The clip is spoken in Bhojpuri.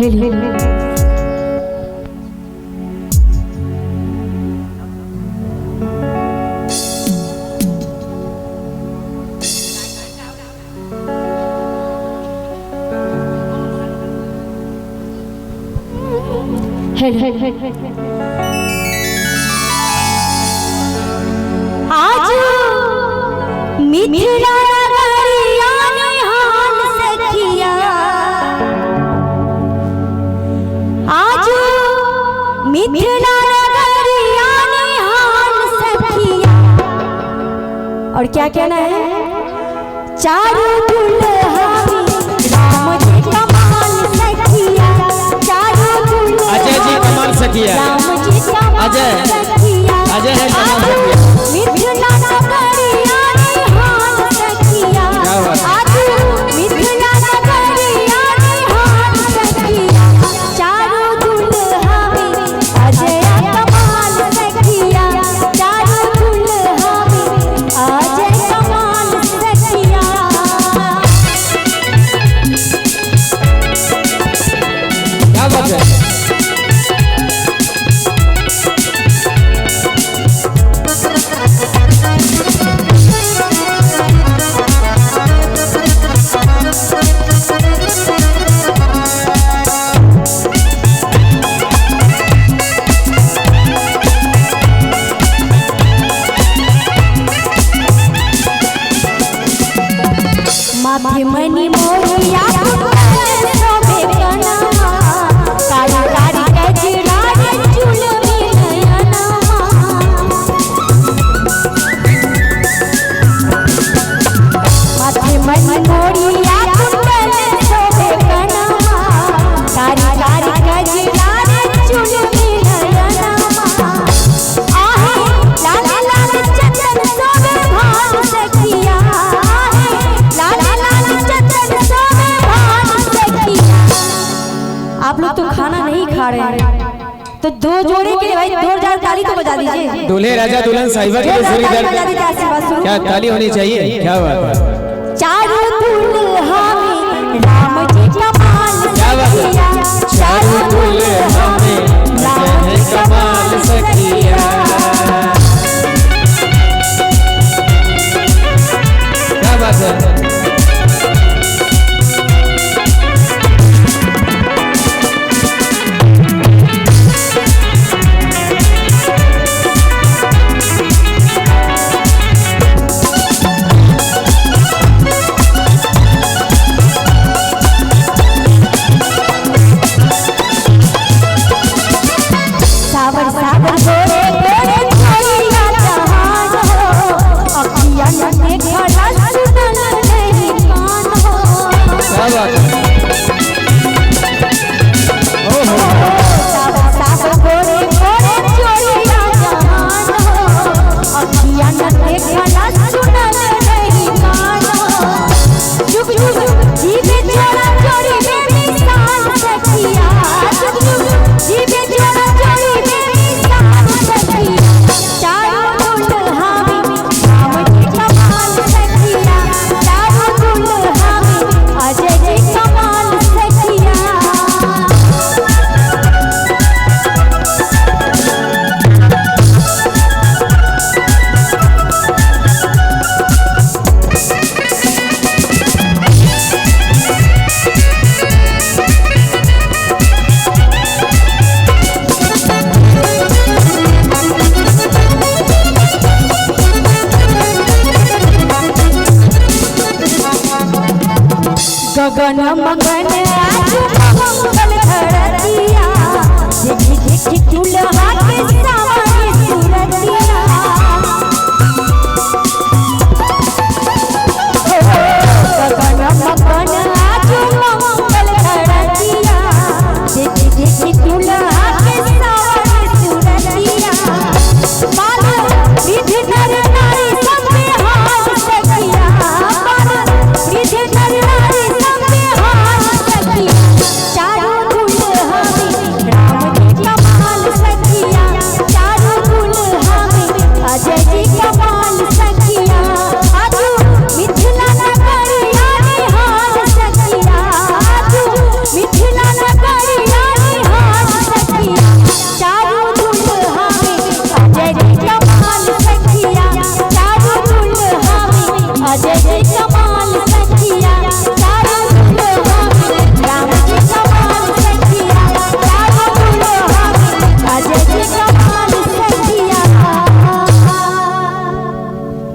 आज मिथिला नगरिया निहाल सखिया, आज मिथिला नगरिया निहाल सखिया। और क्या कहना है? चारों दुल्हा राम जी कमाल सखिया, चारों दुल्हा अजय जी कमाल सखिया, राम जी कमाल अजय सखिया, अजय है कमाल सखिया। मिथिला नगरिया निहाल सखिया, आज मिथिला नगरिया निहाल सखिया। चारों दुल्हा अजय कमाल सखिया, चारों दुल्हा अजय कमाल सखिया। क्या बात है? माथे मनी मोरिया सोबे कनमा, काली कारी कजरा रे चुलमी नयनमा। माथे मनी मोरिया सोबे कनमा, काली कारी कजरा रे चुलमी नयनमा। आहे लाल लाल चंदन सोबे भाल सखिया, आप लोग तो खाना नहीं खा रहे हैं, तो दो जोड़े के लिए भाई जोरदार ताली तो बजा दीजिए। दूल्हे राजा दुल्हन साहिबा के लिए क्या ताली होनी चाहिए? क्या बात है? चारों दुल्हा राम जी कमाल सखिया, चारों दुल्हा राम जी कमाल सखिया। क्या बात है? सावर सावर गोरे गोरे छोड़िया जहान हो, अखिया न देखला सुनल नहीं कान हो। क्या बात है? सावर सावर गोरे गोरे छोड़िया जहान हो, अखिया न देखला सुनल नहीं कान हो। जुग जुग जीवे जोड़ा जोड़ी में मिसाल सखिया, जुग जुग जीवे जोड़ा जोड़ी में मिसाल सखिया। चारों दुल्हा राम जी कमाल सखिया, चारों दुल्हा अजय जी कमाल सखिया। गगन मंगल